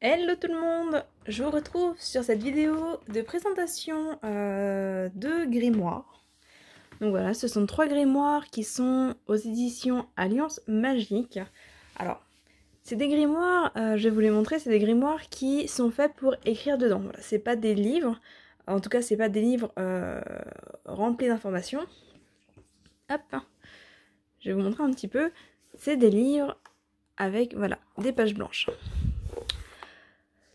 Hello tout le monde, je vous retrouve sur cette vidéo de présentation de grimoires. Donc voilà, ce sont 3 grimoires qui sont aux éditions Alliance Magique. Alors, c'est des grimoires, je vais vous les montrer, c'est des grimoires qui sont faits pour écrire dedans. Voilà, c'est pas des livres, en tout cas c'est pas des livres remplis d'informations. Hop, je vais vous montrer un petit peu. C'est des livres avec, voilà, des pages blanches.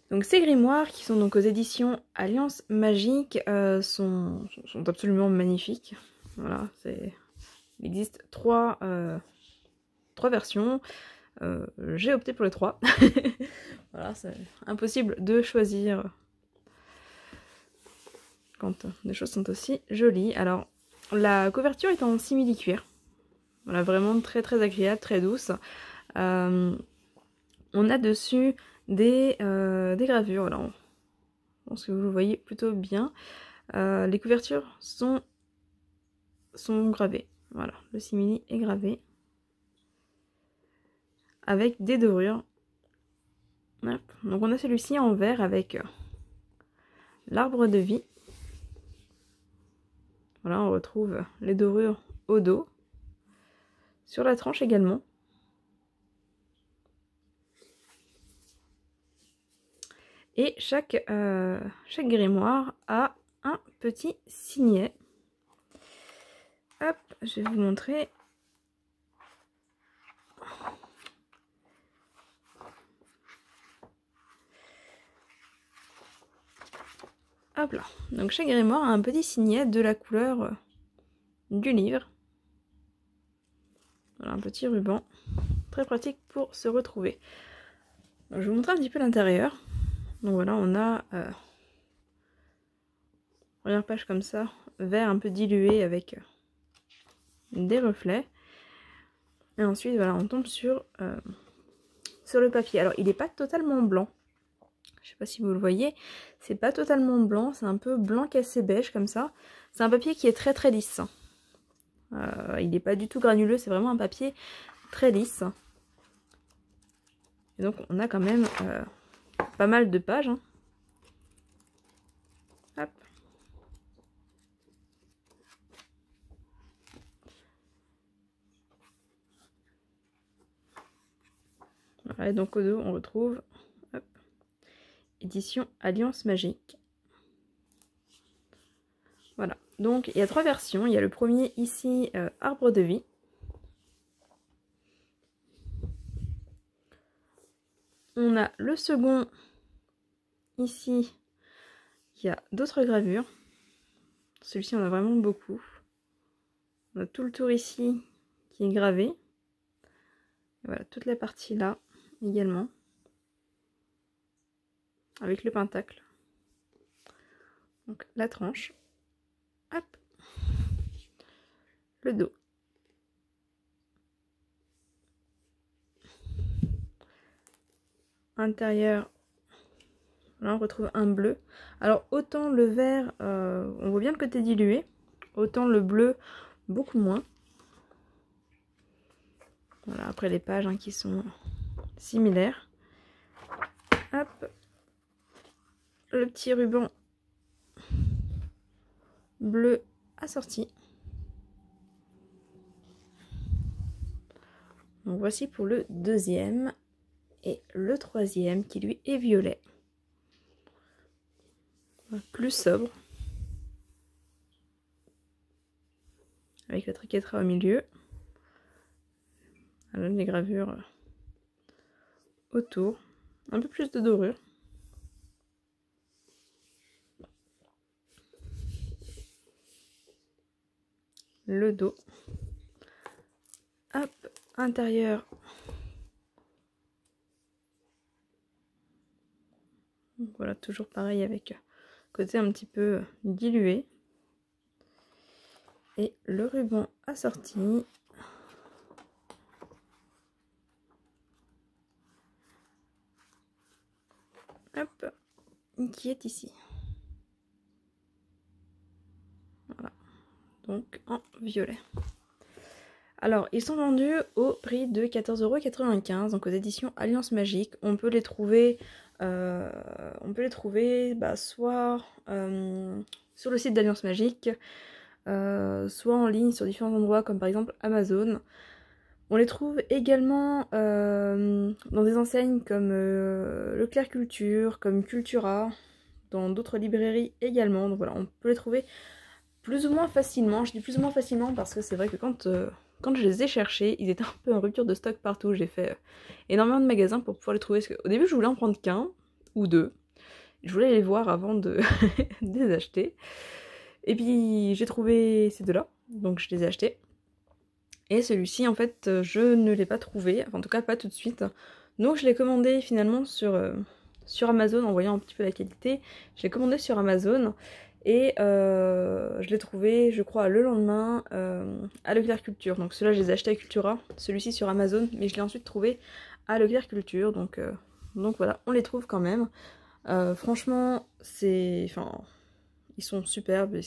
Donc ces grimoires, qui sont donc aux éditions Alliance Magique, sont absolument magnifiques. Voilà, il existe trois versions. J'ai opté pour les 3. Voilà, c'est impossible de choisir quand les choses sont aussi jolies. Alors, la couverture est en simili-cuir. Voilà, vraiment très très agréable, très douce. On a dessus des gravures. Voilà, je pense que vous le voyez plutôt bien. Les couvertures sont gravées. Voilà, le simili est gravé. Avec des dorures. Hop. Donc on a celui-ci en vert avec l'arbre de vie. Voilà, on retrouve les dorures au dos. Sur la tranche également. Et chaque grimoire a un petit signet. Hop, je vais vous montrer. Hop là. Donc chaque grimoire a un petit signet de la couleur du livre. Voilà, un petit ruban. Très pratique pour se retrouver. Donc, je vais vous montrer un petit peu l'intérieur. Donc voilà, on a première page comme ça, vert un peu dilué avec des reflets. Et ensuite, voilà, on tombe sur le papier. Alors, il n'est pas totalement blanc. Je sais pas si vous le voyez. C'est pas totalement blanc. C'est un peu blanc cassé beige comme ça. C'est un papier qui est très très lisse. Il n'est pas du tout granuleux. C'est vraiment un papier très lisse. Et donc, on a quand même pas mal de pages. Hein. Hop. Voilà, et donc au dos, on retrouve hop, édition Alliance Magique. Voilà, donc il y a 3 versions. Il y a le premier ici, Arbre de vie. On a le second ici, il y a d'autres gravures. Celui-ci, on a vraiment beaucoup. On a tout le tour ici qui est gravé. Et voilà, toute la partie là également. Avec le pentacle. Donc la tranche. Hop. Le dos. Intérieur. Là on retrouve un bleu. Alors autant le vert, on voit bien le côté dilué. Autant le bleu, beaucoup moins. Voilà, après les pages hein, qui sont similaires. Hop. Le petit ruban bleu assorti. Donc voici pour le deuxième. Et le troisième qui lui est violet. Plus sobre. Avec la triquetterie au milieu. Alors, les gravures autour. Un peu plus de dorure. Le dos. Hop, intérieur. Donc voilà, toujours pareil avec côté un petit peu dilué. Et le ruban assorti. Hop, qui est ici. Voilà, donc en violet. Alors, ils sont vendus au prix de 14,95 €, donc aux éditions Alliance Magique. On peut les trouver On peut les trouver soit sur le site d'Alliance Magique, soit en ligne sur différents endroits comme par exemple Amazon. On les trouve également dans des enseignes comme Leclerc Culture, comme Cultura, dans d'autres librairies également. Donc voilà, on peut les trouver plus ou moins facilement. Je dis plus ou moins facilement parce que c'est vrai que quand je les ai cherchés, ils étaient un peu en rupture de stock partout. J'ai fait énormément de magasins pour pouvoir les trouver. Parce au début, je voulais en prendre qu'un ou deux. Je voulais les voir avant de les acheter. Et puis j'ai trouvé ces deux-là, donc je les ai achetés. Et celui-ci, en fait, je ne l'ai pas trouvé, enfin, en tout cas pas tout de suite. Donc je l'ai commandé finalement sur Amazon, en voyant un petit peu la qualité. Je l'ai commandé sur Amazon et je l'ai trouvé, je crois, le lendemain à Leclerc Culture. Donc ceux-là, je les ai achetés à Cultura, celui-ci sur Amazon, mais je l'ai ensuite trouvé à Leclerc Culture. Donc voilà, on les trouve quand même. Franchement, ils sont superbes,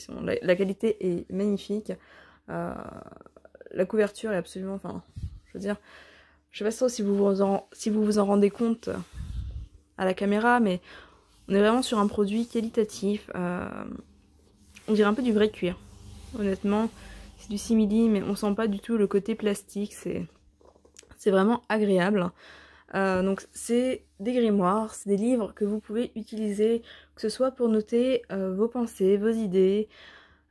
la qualité est magnifique. La couverture est absolument, je veux dire, je sais pas trop si vous vous en rendez compte à la caméra, mais on est vraiment sur un produit qualitatif. On dirait un peu du vrai cuir. Honnêtement, c'est du simili, mais on sent pas du tout le côté plastique. C'est vraiment agréable. Donc c'est des grimoires, c'est des livres que vous pouvez utiliser, que ce soit pour noter vos pensées, vos idées,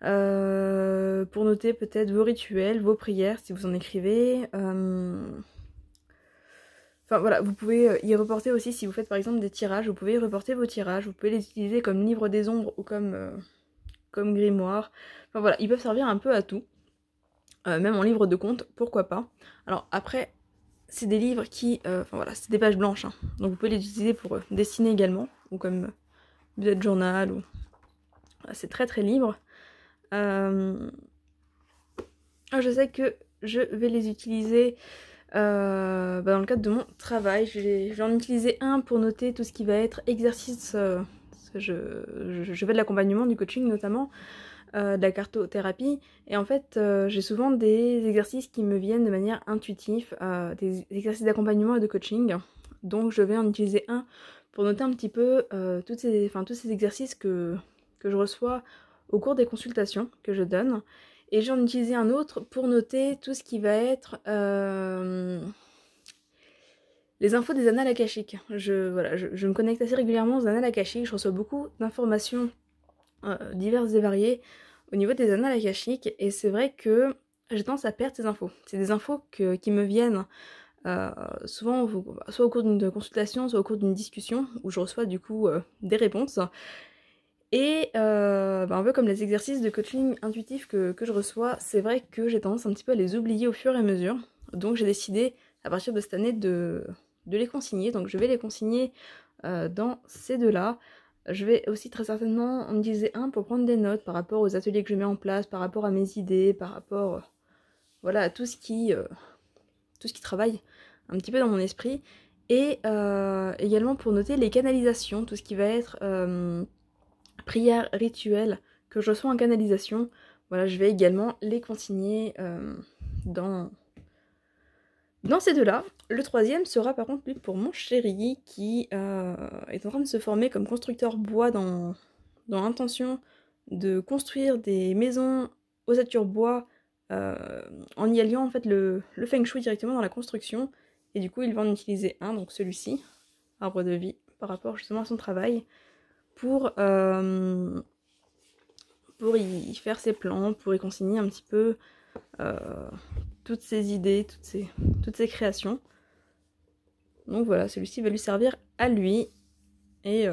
pour noter peut-être vos rituels, vos prières si vous en écrivez. Enfin voilà, vous pouvez y reporter aussi si vous faites par exemple des tirages, vous pouvez y reporter vos tirages, vous pouvez les utiliser comme livre des ombres ou comme grimoire. Enfin voilà, ils peuvent servir un peu à tout. Même en livre de compte, pourquoi pas. Alors après, c'est des livres qui... enfin voilà, c'est des pages blanches, hein. Donc vous pouvez les utiliser pour dessiner également, ou comme bullet journal, ou... Voilà, c'est très très libre. Je sais que je vais les utiliser dans le cadre de mon travail. Je vais en utiliser un pour noter tout ce qui va être exercice. Je fais de l'accompagnement, du coaching notamment, de la cartothérapie. Et en fait, j'ai souvent des exercices qui me viennent de manière intuitive, des exercices d'accompagnement et de coaching. Donc je vais en utiliser un pour noter un petit peu tous ces exercices que je reçois au cours des consultations que je donne. Et j'en utilisé un autre pour noter tout ce qui va être les infos des annales akashiques. Je me connecte assez régulièrement aux annales akashiques, je reçois beaucoup d'informations diverses et variées au niveau des annales akashiques, et c'est vrai que j'ai tendance à perdre ces infos. C'est des infos qui me viennent souvent soit au cours d'une consultation, soit au cours d'une discussion, où je reçois du coup des réponses. Et un peu comme les exercices de coaching intuitif que je reçois, c'est vrai que j'ai tendance un petit peu à les oublier au fur et à mesure. Donc j'ai décidé à partir de cette année de les consigner. Donc je vais les consigner dans ces deux-là. Je vais aussi très certainement en utiliser un pour prendre des notes par rapport aux ateliers que je mets en place, par rapport à mes idées, par rapport voilà, à tout ce qui travaille un petit peu dans mon esprit. Et également pour noter les canalisations, tout ce qui va être... prières rituelles que je reçois en canalisation. Voilà, je vais également les consigner dans ces deux-là. Le troisième sera par contre lui pour mon chéri qui est en train de se former comme constructeur bois dans l'intention de construire des maisons ossature bois en y alliant en fait le feng shui directement dans la construction. Et du coup il va en utiliser un, donc celui-ci, arbre de vie, par rapport justement à son travail, pour y faire ses plans, pour y consigner un petit peu toutes ses idées, toutes ses créations. Donc voilà, celui-ci va lui servir à lui, et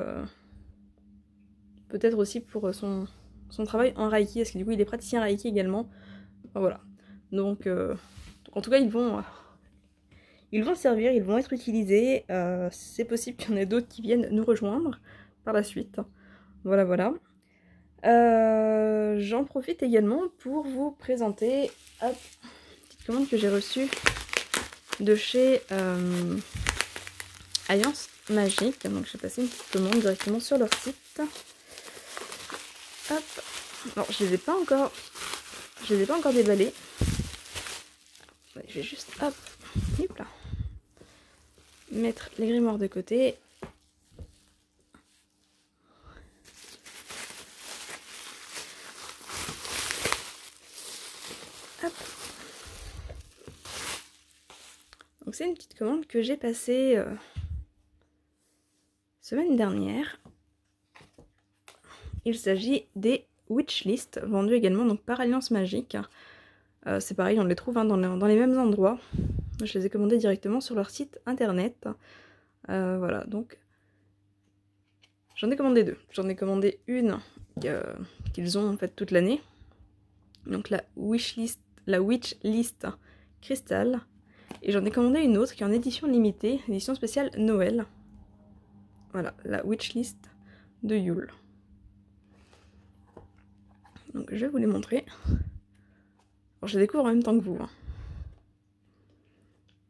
peut-être aussi pour son travail en Reiki, parce que du coup il est praticien Reiki également. Enfin, voilà. Donc en tout cas ils vont servir, ils vont être utilisés. C'est possible qu'il y en ait d'autres qui viennent nous rejoindre par la suite. Voilà, voilà. J'en profite également pour vous présenter une petite commande que j'ai reçue de chez Alliance Magique. Donc j'ai passé une petite commande directement sur leur site. Hop. Non, je les ai pas encore déballés. Je vais juste hop là, mettre les grimoires de côté. c'est une petite commande que j'ai passée semaine dernière. Il s'agit des Witchlist, vendus également donc par Alliance Magique. C'est pareil, on les trouve hein, dans les mêmes endroits. Je les ai commandés directement sur leur site internet. Voilà, donc j'en ai commandé deux. J'en ai commandé une qu'ils ont en fait toute l'année. Donc la Witchlist Crystal. Et j'en ai commandé une autre qui est en édition limitée, édition spéciale Noël. Voilà, la Witchlist de Yule. Donc je vais vous les montrer. Alors, je les découvre en même temps que vous. Hein.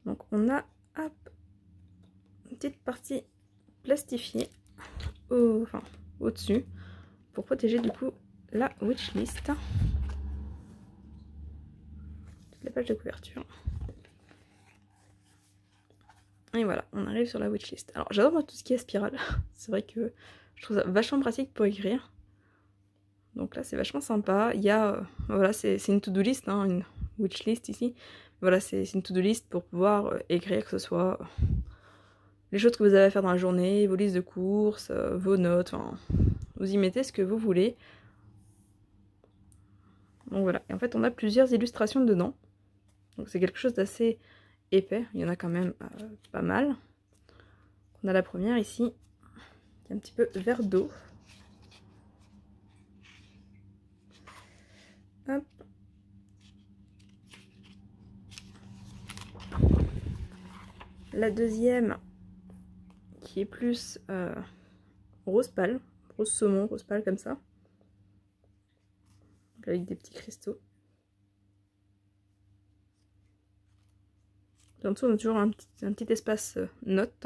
Donc on a hop, une petite partie plastifiée au-dessus pour protéger du coup la Witchlist. Toute la page de couverture. Et voilà, on arrive sur la Witchlist. Alors j'adore moi tout ce qui est spirale. C'est vrai que je trouve ça vachement pratique pour écrire. Donc là c'est vachement sympa. Il y a, voilà, c'est une to-do list, hein, une Witchlist ici. Voilà, c'est une to-do list pour pouvoir écrire, que ce soit les choses que vous avez à faire dans la journée, vos listes de courses, vos notes, enfin, vous y mettez ce que vous voulez. Donc voilà, et en fait on a plusieurs illustrations dedans. Donc c'est quelque chose d'assez épais, il y en a quand même pas mal. On a la première ici, qui est un petit peu vert d'eau. Hop. La deuxième, qui est plus rose pâle, rose saumon, rose pâle comme ça. Donc avec des petits cristaux. En dessous, on a toujours un petit espace note.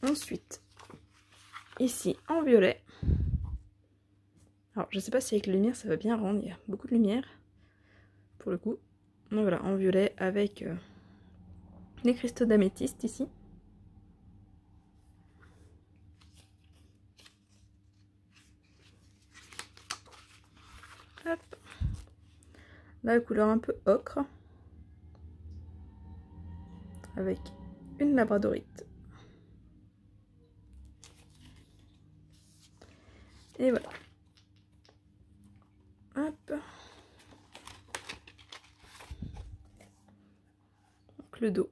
Ensuite, ici en violet. Alors, je sais pas si avec la lumière ça va bien rendre, il y a beaucoup de lumière pour le coup. Donc voilà, en violet avec les cristaux d'améthyste ici. Hop. Là, la couleur un peu ocre. Avec une labradorite. Et voilà. Hop. Donc le dos.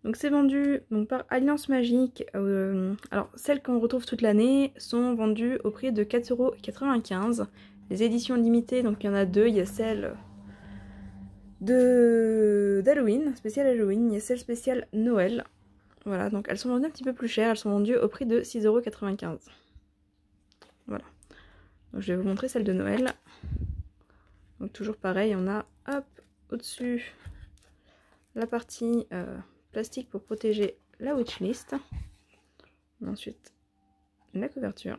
Donc c'est vendu donc, par Alliance Magique. Alors celles qu'on retrouve toute l'année sont vendues au prix de 4,95 €. Les éditions limitées, donc il y en a deux. Il y a celle d'Halloween, spéciale Halloween. Il y a celle spéciale Noël. Voilà, donc elles sont vendues un petit peu plus chères. Elles sont vendues au prix de 6,95 €. Voilà. Donc je vais vous montrer celle de Noël. Donc toujours pareil, on a hop au-dessus la partie plastique pour protéger la Witchlist. Ensuite la couverture.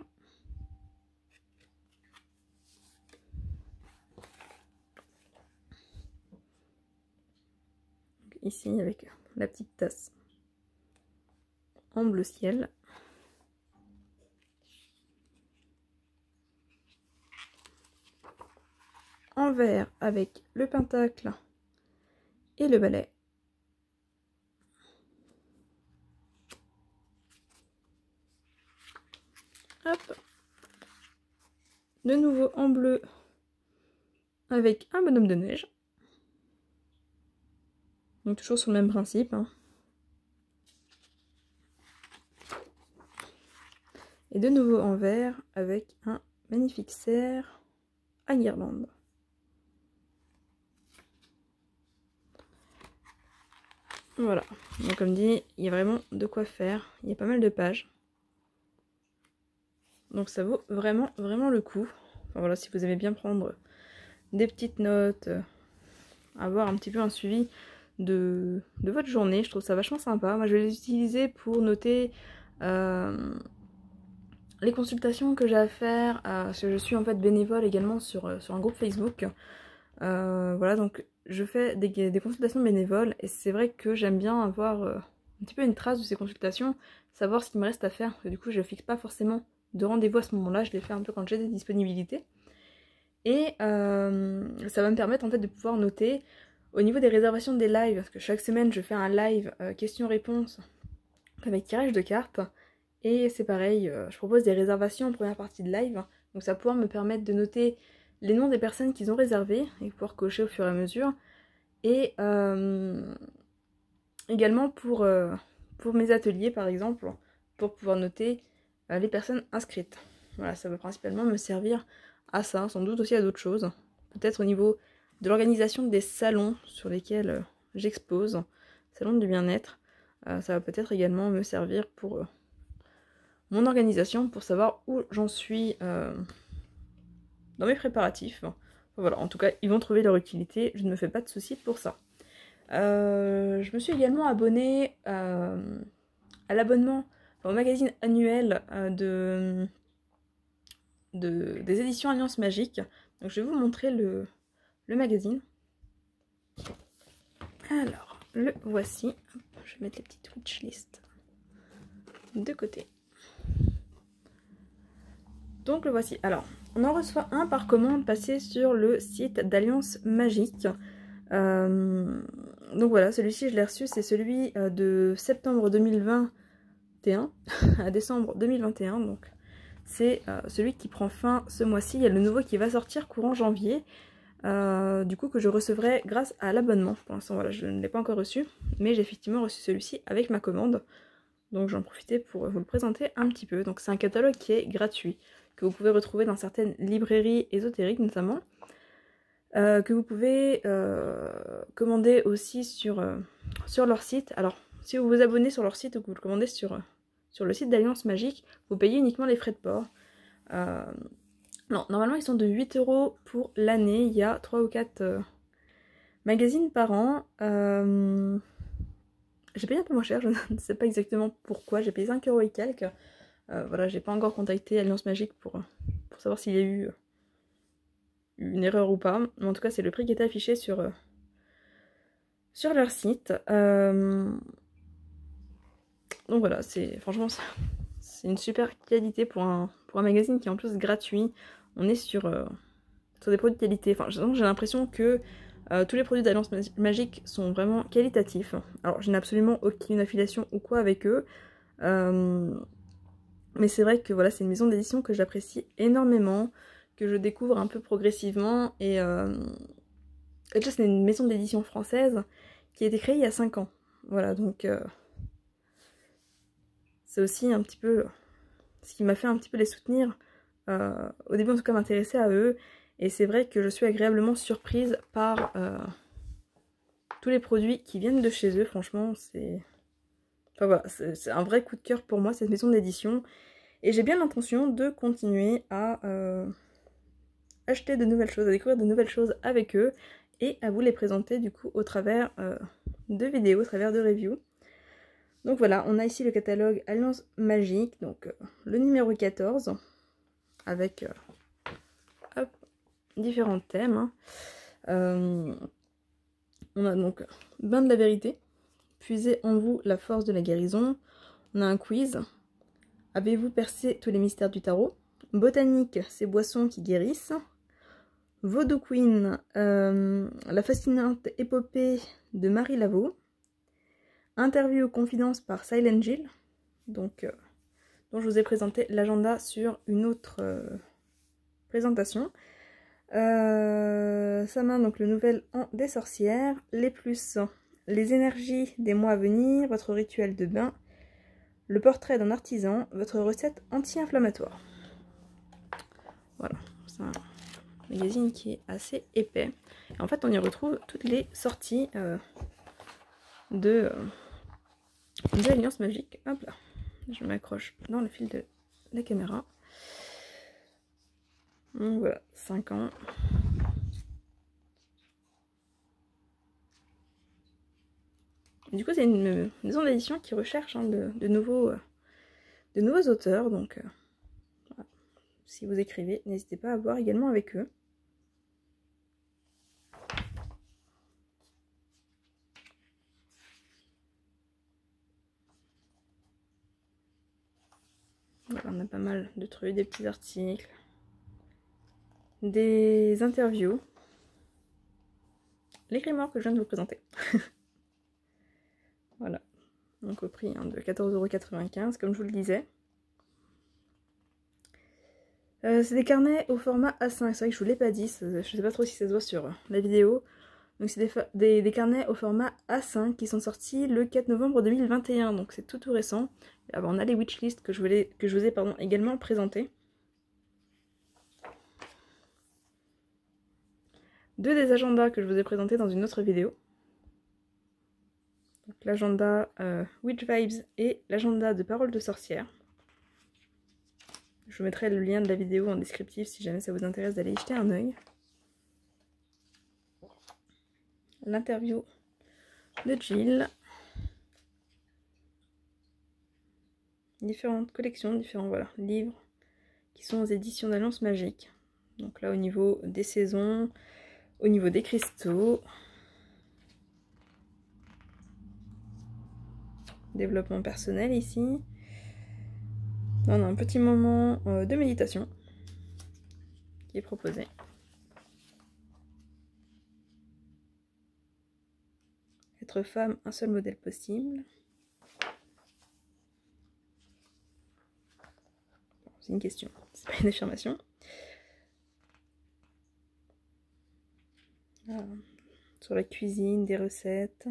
Donc, ici avec la petite tasse en bleu ciel. En vert avec le pentacle et le balai. Hop. De nouveau en bleu avec un bonhomme de neige. Donc toujours sur le même principe. Hein. Et de nouveau en vert avec un magnifique cerf à guirlande. Voilà, donc comme dit, il y a vraiment de quoi faire, il y a pas mal de pages. Donc ça vaut vraiment le coup. Enfin voilà, si vous aimez bien prendre des petites notes, avoir un petit peu un suivi de votre journée, je trouve ça vachement sympa. Moi je vais les utiliser pour noter les consultations que j'ai à faire, parce que je suis en fait bénévole également sur un groupe Facebook. Voilà, donc je fais des consultations bénévoles et c'est vrai que j'aime bien avoir un petit peu une trace de ces consultations, savoir ce qu'il me reste à faire, parce que du coup je ne fixe pas forcément de rendez-vous à ce moment-là, je les fais un peu quand j'ai des disponibilités. Et ça va me permettre en fait de pouvoir noter au niveau des réservations des lives, parce que chaque semaine je fais un live questions-réponses avec tirage de cartes. Et c'est pareil, je propose des réservations en première partie de live, donc ça va pouvoir me permettre de noter les noms des personnes qu'ils ont réservées et pouvoir cocher au fur et à mesure. Et également pour mes ateliers par exemple, pour pouvoir noter les personnes inscrites. Voilà, ça va principalement me servir à ça, sans doute aussi à d'autres choses. Peut-être au niveau de l'organisation des salons sur lesquels j'expose, salon du bien-être. Ça va peut-être également me servir pour mon organisation, pour savoir où j'en suis dans mes préparatifs. Enfin, voilà, en tout cas, ils vont trouver leur utilité, je ne me fais pas de soucis pour ça. Je me suis également abonnée à l'abonnement, enfin, au magazine annuel des éditions Alliance Magique. Donc je vais vous montrer le magazine. Alors, le voici. Je vais mettre les petites wishlist de côté. Donc le voici. Alors, on en reçoit un par commande passé sur le site d'Alliance Magique. Donc voilà, celui-ci je l'ai reçu, c'est celui de septembre 2021 à décembre 2021. Donc c'est celui qui prend fin ce mois-ci. Il y a le nouveau qui va sortir courant janvier. Du coup que je recevrai grâce à l'abonnement. Pour l'instant voilà, je ne l'ai pas encore reçu, mais j'ai effectivement reçu celui-ci avec ma commande. Donc j'en profitais pour vous le présenter un petit peu. Donc c'est un catalogue qui est gratuit, que vous pouvez retrouver dans certaines librairies ésotériques notamment, que vous pouvez commander aussi sur leur site. Alors si vous vous abonnez sur leur site ou que vous le commandez sur le site d'Alliance Magique, vous payez uniquement les frais de port. Non, normalement ils sont de 8 € pour l'année, il y a 3 ou 4 magazines par an. J'ai payé un peu moins cher, je ne sais pas exactement pourquoi, j'ai payé 5 € et quelques. Voilà, j'ai pas encore contacté Alliance Magique pour savoir s'il y a eu une erreur ou pas. Mais en tout cas, c'est le prix qui était affiché sur leur site. Donc voilà, franchement, c'est une super qualité pour un magazine qui est en plus gratuit. On est sur des produits de qualité. Enfin, j'ai l'impression que tous les produits d'Alliance Magique sont vraiment qualitatifs. Alors, je n'ai absolument aucune affiliation ou quoi avec eux. Mais c'est vrai que voilà, c'est une maison d'édition que j'apprécie énormément, que je découvre un peu progressivement. Et déjà, c'est une maison d'édition française qui a été créée il y a 5 ans. Voilà, donc c'est aussi un petit peu ce qui m'a fait un petit peu les soutenir. Au début, en tout cas, m'intéresser à eux. Et c'est vrai que je suis agréablement surprise par tous les produits qui viennent de chez eux. Franchement, c'est... Enfin voilà, c'est un vrai coup de cœur pour moi, cette maison d'édition. Et j'ai bien l'intention de continuer à acheter de nouvelles choses, à découvrir de nouvelles choses avec eux. Et à vous les présenter du coup au travers de vidéos, au travers de reviews. Donc voilà, on a ici le catalogue Alliance Magique, donc le numéro 14, avec hop, différents thèmes. On a donc Bain de la vérité, puisez en vous la force de la guérison. On a un quiz, avez-vous percé tous les mystères du tarot? Botanique, ces boissons qui guérissent. Vaudou Queen, la fascinante épopée de Marie Laveau. Interview confidence par Silent Jill, donc dont je vous ai présenté l'agenda sur une autre présentation. Sama, donc le nouvel an des sorcières. Les plus, les énergies des mois à venir, votre rituel de bain, le portrait d'un artisan, votre recette anti-inflammatoire. Voilà, c'est un magazine qui est assez épais. Et en fait, on y retrouve toutes les sorties de Alliance Magique. Hop là, je m'accroche dans le fil de la caméra. Donc voilà, 5 ans. Du coup, c'est une maison d'édition qui recherche de nouveaux auteurs. Donc, voilà. Si vous écrivez, n'hésitez pas à voir également avec eux. Voilà, on a pas mal de trucs, des petits articles, des interviews, les grimoires que je viens de vous présenter. Voilà, donc au prix de 14,95 € comme je vous le disais. C'est des carnets au format A5, c'est vrai que je vous l'ai pas dit, je sais pas trop si ça se voit sur la vidéo. Donc c'est des carnets au format A5 qui sont sortis le 4 novembre 2021, donc c'est tout récent. Là, on a les wishlists que je vous ai également présentés. Deux des agendas que je vous ai présentés dans une autre vidéo. L'agenda Witch Vibes et l'agenda de Paroles de Sorcière. Je vous mettrai le lien de la vidéo en descriptif si jamais ça vous intéresse d'aller y jeter un œil. L'interview de Jill. Différentes collections, différents livres qui sont aux éditions d'Alliance Magique. Donc là au niveau des saisons, au niveau des cristaux, développement personnel ici. Là, on a un petit moment de méditation qui est proposé. Être femme, un seul modèle possible. C'est une question, c'est pas une affirmation. Sur la cuisine, des recettes,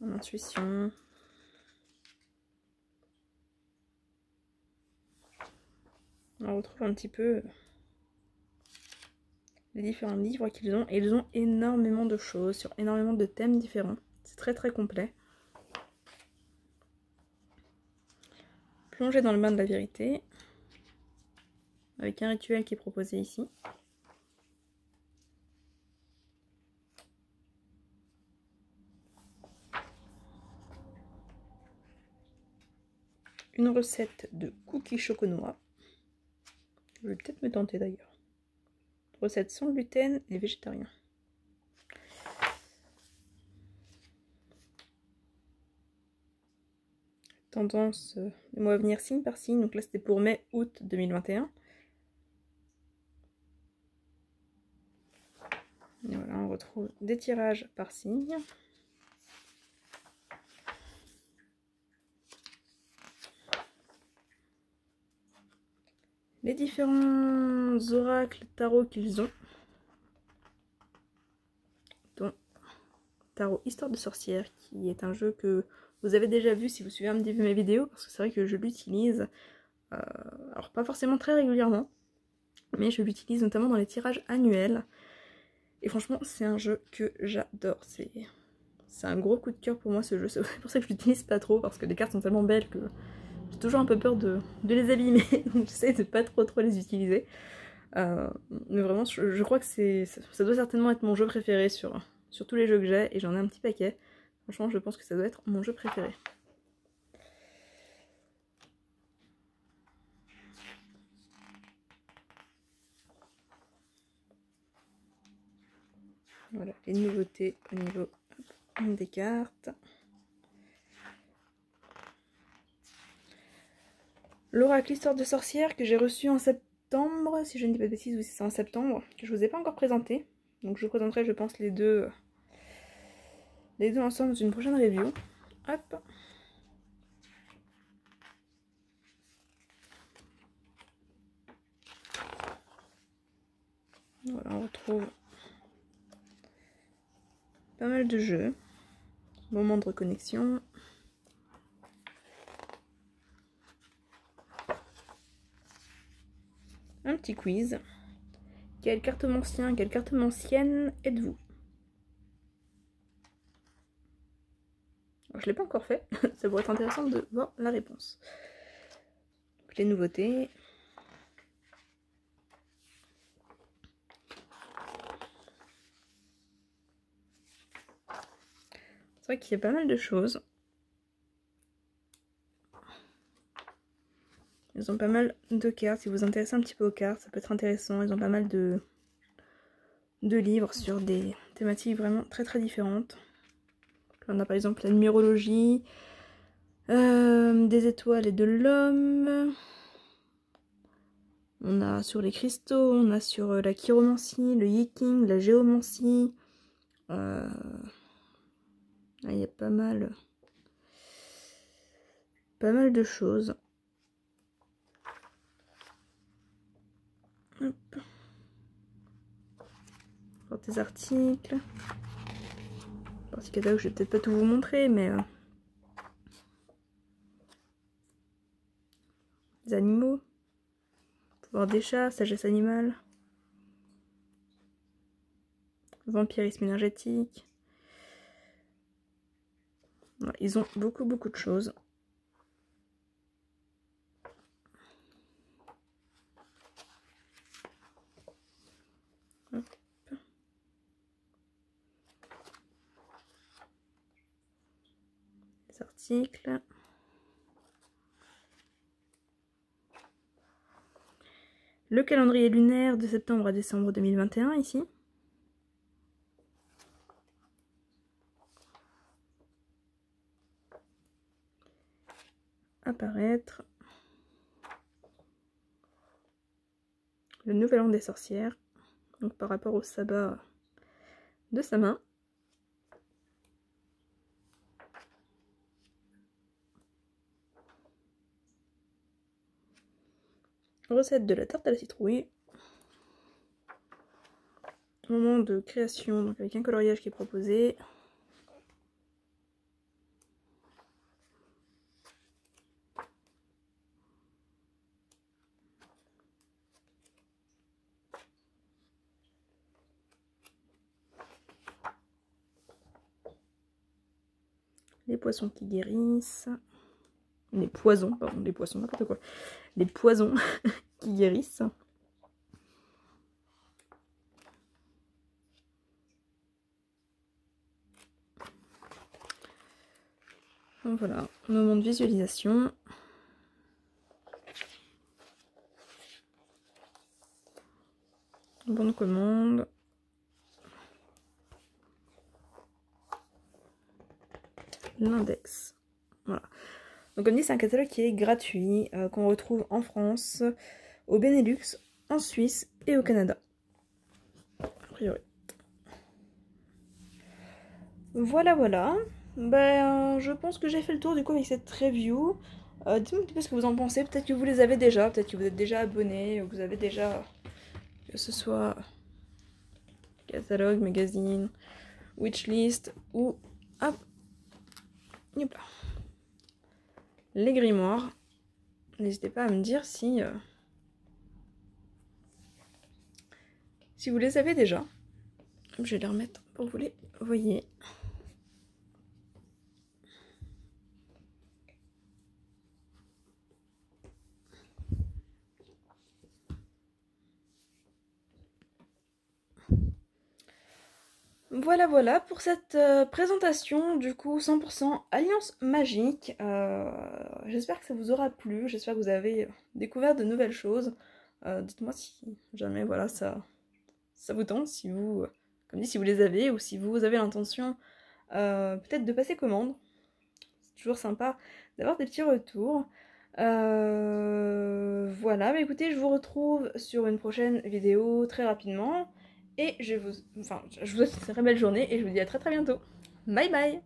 en intuition. On retrouve un petit peu les différents livres qu'ils ont. Et ils ont énormément de choses sur énormément de thèmes différents. C'est très complet. Plonger dans le bain de la vérité. Avec un rituel qui est proposé ici. Une recette de cookies choconois. Je vais peut-être me tenter d'ailleurs. Recette sans gluten et végétarien. Tendance des mois à venir signe par signe. Donc là c'était pour mai-août 2021. Et voilà, on retrouve des tirages par signe. Les différents oracles tarot qu'ils ont. Dont Tarot Histoire de Sorcière, qui est un jeu que vous avez déjà vu si vous suivez un petit peu mes vidéos, parce que c'est vrai que je l'utilise, alors pas forcément très régulièrement, mais je l'utilise notamment dans les tirages annuels. Et franchement, c'est un jeu que j'adore. C'est un gros coup de cœur pour moi ce jeu. C'est pour ça que je l'utilise pas trop, parce que les cartes sont tellement belles que j'ai toujours un peu peur de les abîmer. Donc j'essaie de pas trop les utiliser. Mais vraiment, je crois que ça doit certainement être mon jeu préféré sur tous les jeux que j'ai. Et j'en ai un petit paquet. Franchement, je pense que ça doit être mon jeu préféré. Voilà, les nouveautés au niveau des cartes. L'oracle Histoire de Sorcière que j'ai reçu en septembre, si je ne dis pas de bêtises, oui c'est en septembre, que je vous ai pas encore présenté. Donc je vous présenterai je pense les deux ensemble dans une prochaine review. Hop. Voilà, on retrouve pas mal de jeux. Moment de reconnexion. Un petit quiz. Quelle cartomancien, quelle cartomancienne êtes-vous? Je l'ai pas encore fait, ça pourrait être intéressant de voir la réponse. Donc, les nouveautés. C'est vrai qu'il y a pas mal de choses. Ils ont pas mal de cartes, si vous vous intéressez un petit peu aux cartes, ça peut être intéressant. Ils ont pas mal de livres sur des thématiques vraiment très différentes. Là, on a par exemple la numérologie, des étoiles et de l'homme, On a sur les cristaux, on a sur la chiromancie, le yiking, la géomancie. Il y a pas mal de choses. Hop. Pour des articles. Partie catalogue, je vais peut-être pas tout vous montrer, mais des animaux, pouvoir des chats, sagesse animale, vampirisme énergétique. Voilà, ils ont beaucoup de choses. Hop. Les articles. Le calendrier lunaire de septembre à décembre 2021 ici. Apparaître. Le nouvel an des sorcières. Donc par rapport au sabbat de sa main. Recette de la tarte à la citrouille. Moment de création, donc avec un coloriage qui est proposé. Les poissons qui guérissent. Les poisons, pardon, les poissons, n'importe quoi. Les poisons qui guérissent. Donc voilà, moment de visualisation. Bon de commande. L'index. Voilà. Donc comme dit, c'est un catalogue qui est gratuit, qu'on retrouve en France, au Benelux, en Suisse et au Canada. A priori. Voilà. Ben, je pense que j'ai fait le tour du coup avec cette review. Dites-moi un petit peu ce que vous en pensez. Peut-être que vous les avez déjà, peut-être que vous êtes déjà abonné, ou que vous avez déjà, que ce soit catalogue, magazine, wishlist, ou hop, hop là. Les grimoires. N'hésitez pas à me dire si vous les avez déjà. Je vais les remettre pour que vous les voyez. Voilà pour cette présentation, du coup 100% Alliance Magique. J'espère que ça vous aura plu, j'espère que vous avez découvert de nouvelles choses. Dites-moi si jamais voilà, ça vous tente, si vous, comme dit, si vous les avez, ou si vous avez l'intention peut-être de passer commande. C'est toujours sympa d'avoir des petits retours. Voilà, mais écoutez, je vous retrouve sur une prochaine vidéo très rapidement. Et je vous souhaite une très belle journée et je vous dis à très bientôt. Bye bye!